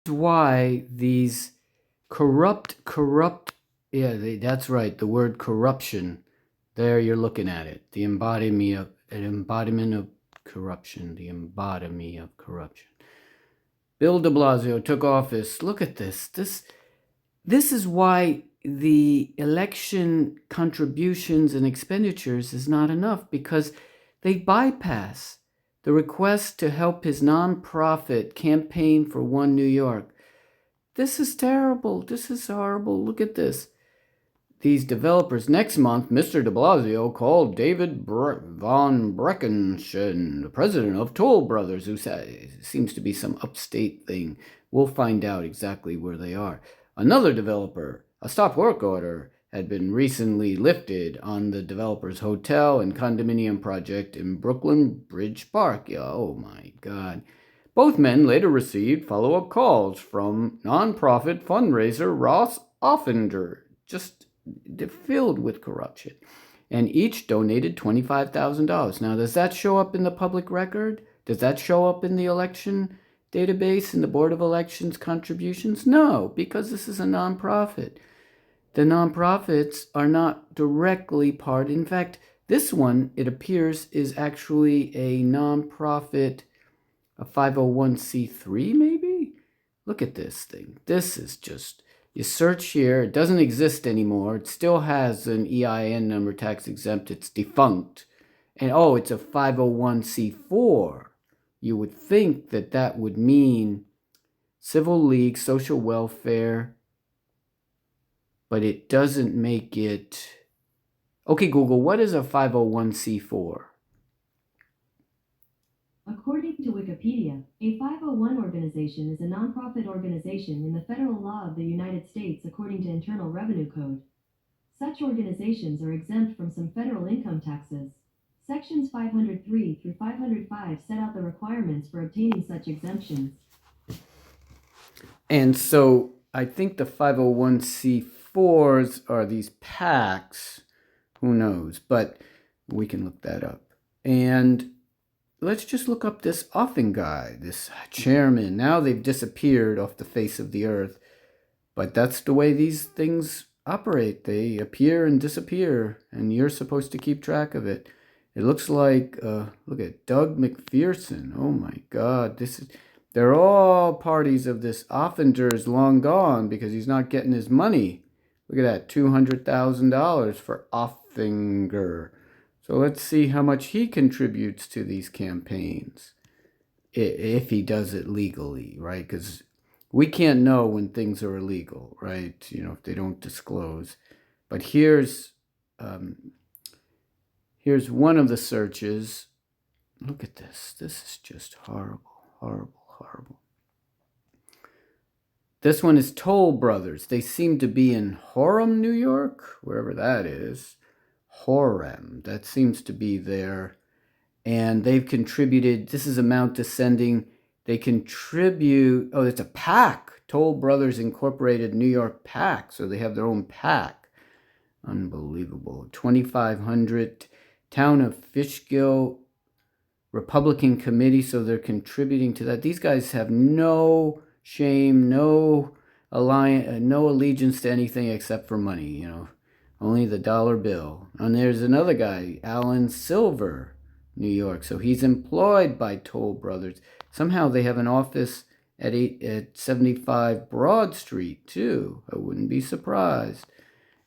why these corrupt, yeah, that's right, the word corruption. There you're looking at it. The embodiment of corruption, the embodiment of corruption. Bill de Blasio took office. Look at this. This is why the election contributions and expenditures is not enough, because they bypass the request to help his nonprofit campaign for One New York. This is terrible. This is horrible. Look at this. These developers, next month, Mr. de Blasio called David von Breckenschen, the president of Toll Brothers, who seems to be some upstate thing. We'll find out exactly where they are. Another developer, a stop work order, had been recently lifted on the developer's hotel and condominium project in Brooklyn Bridge Park. Oh my God. Both men later received follow-up calls from nonprofit fundraiser Ross Offender, just filled with corruption, and each donated $25,000. Now, does that show up in the public record? Does that show up in the election database in the Board of Elections contributions? No, because this is a nonprofit. The nonprofits are not directly part. In fact, this one, it appears, is actually a nonprofit, a 501c3 maybe? Look at this thing. This is just, you search here, it doesn't exist anymore. It still has an EIN number, tax exempt, it's defunct. And oh, it's a 501c4. You would think that that would mean civil league, social welfare, but it doesn't make it. Okay, Google, what is a 501c4? According to Wikipedia, a 501 organization is a nonprofit organization in the federal law of the United States according to Internal Revenue Code. Such organizations are exempt from some federal income taxes. Sections 503 through 505 set out the requirements for obtaining such exemptions. And so I think the 501c4s are these PACs. Who knows? But we can look that up. And let's just look up this Offen guy, this chairman. Now they've disappeared off the face of the earth. But that's the way these things operate. They appear and disappear, and you're supposed to keep track of it. It looks like, look at Doug McPherson. Oh my God, they're all parties of this. Offender is long gone because he's not getting his money. Look at that, $200,000 for Offinger. So let's see how much he contributes to these campaigns, if he does it legally, right? Because we can't know when things are illegal, right? You know, if they don't disclose. But here's one of the searches. Look at this. This is just horrible, horrible, horrible. This one is Toll Brothers. They seem to be in Horham, New York, wherever that is. Horham, that seems to be there. And they've contributed, this is amount descending. They contribute, oh, it's a PAC, Toll Brothers Incorporated New York PAC. So they have their own PAC. Unbelievable. 2,500. Town of Fishkill Republican Committee, so they're contributing to that. These guys have no shame, no allegiance to anything except for money, you know. Only the dollar bill. And there's another guy, Alan Silver, New York. So he's employed by Toll Brothers. Somehow they have an office at 75 Broad Street, too. I wouldn't be surprised.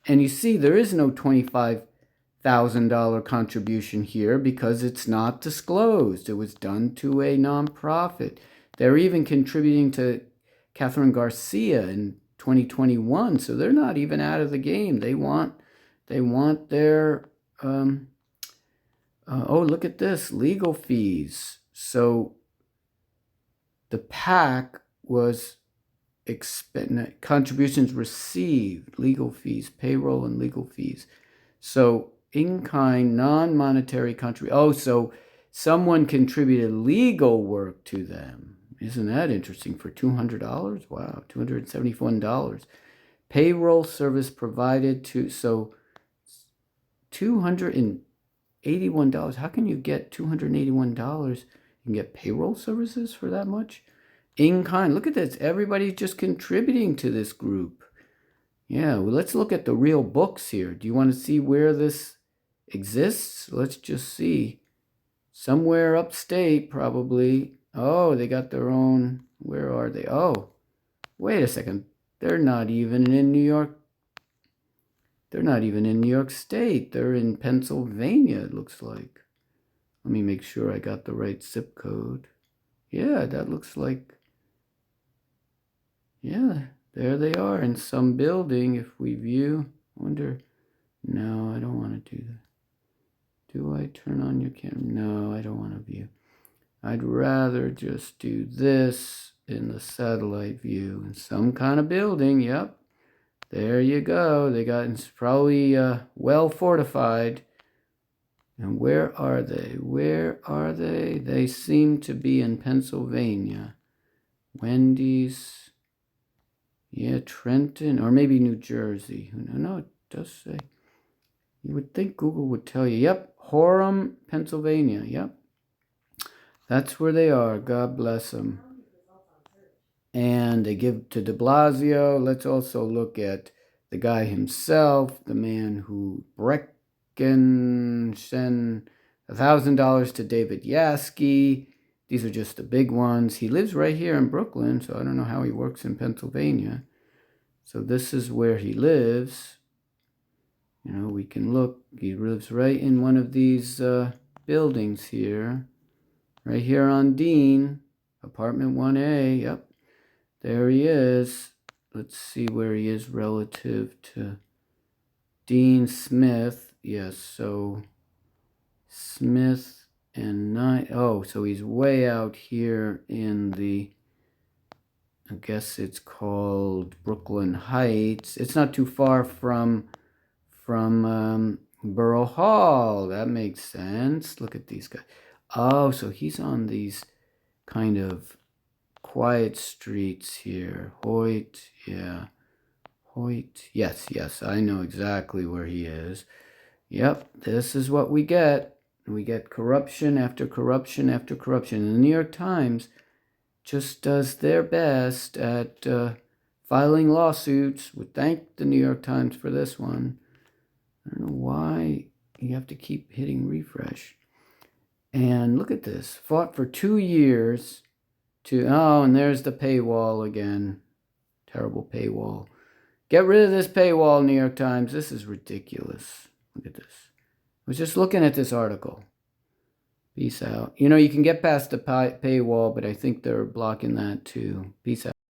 And you see, there is no $25,000 contribution here because it's not disclosed. It was done to a nonprofit. They're even contributing to Catherine Garcia in 2021, so they're not even out of the game. They want their oh, look at this, legal fees. So the PAC was contributions received, legal fees, payroll and legal fees. So in-kind, non-monetary contribution. Oh, so someone contributed legal work to them. Isn't that interesting? For $200? Wow, $271. Payroll service provided to, so $281. How can you get $281? You can get payroll services for that much? In kind. Look at this. Everybody's just contributing to this group. Yeah, well, let's look at the real books here. Do you want to see where this exists? Let's just see. Somewhere upstate, probably. Oh, they got their own. Where are they? Oh, wait a second. They're not even in New York. They're not even in New York State. They're in Pennsylvania, it looks like. Let me make sure I got the right zip code. Yeah, that looks like. Yeah, there they are in some building. If we view, I wonder. No, I don't want to do that. Do I turn on your camera? No, I don't want to view. I'd rather just do this in the satellite view in some kind of building. Yep, there you go. They got, it's probably well fortified. And where are they? Where are they? They seem to be in Pennsylvania. Wendy's. Yeah, Trenton, or maybe New Jersey. No, it does say. You would think Google would tell you. Yep, Horham, Pennsylvania. Yep, that's where they are. God bless them. And they give to de Blasio. Let's also look at the guy himself, the man who Brecken sent $1,000 to David Yaski. These are just the big ones. He lives right here in Brooklyn, so I don't know how he works in Pennsylvania. So this is where he lives. You know, we can look. He lives right in one of these buildings here. Right here on Dean, apartment 1A. Yep, there he is. Let's see where he is relative to Dean Smith. Yes, so Smith and 9. Oh, so he's way out here in the, I guess it's called Brooklyn Heights. It's not too far from Borough Hall. That makes sense. Look at these guys. Oh, so he's on these kind of quiet streets here. Hoyt, yeah. Hoyt. Yes, I know exactly where he is. Yep, this is what we get. We get corruption after corruption after corruption. And the New York Times just does their best at filing lawsuits. Would thank the New York Times for this one. I don't know why you have to keep hitting refresh. And look at this. Fought for 2 years to, oh, and there's the paywall again. Terrible paywall. Get rid of this paywall, New York Times. This is ridiculous. Look at this. I was just looking at this article. Peace out. You know, you can get past the paywall, but I think they're blocking that too. Peace out.